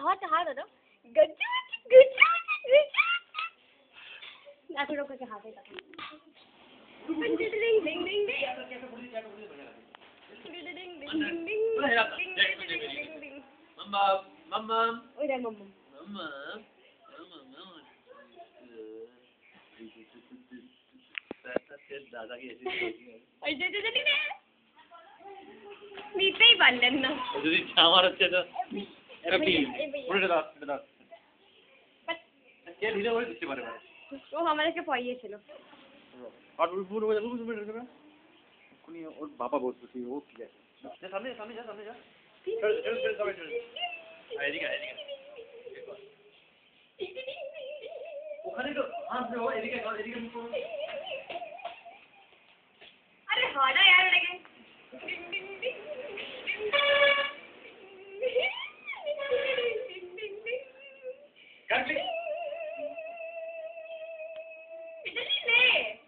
हाथ हाथ दो गज्जू गज्जू गज्जू ऐसे रोक के हाथ है तक डिंग डिंग डिंग डिंग डिंग डिंग मम्मा मम्मा ओए मम्मा मम्मा दादा की ऐसी नीचे ही बांध लेना যদি আমার হচ্ছে তো এটা কি পুরোটা দাও এটা দাও কে ঢিলে করে দিতে পারে ও আমাদেরকে পয়িয়েছিল আর পুরো পুরো কোনি ওর বাবা বলতো কি ও কি আছে যা সামনে সামনে যা সামনে যা এদিকে এদিকে ওখানে তো আসবে ও এদিকে এদিকে মুখ अरे हटा यार लगे कर ले इधर ले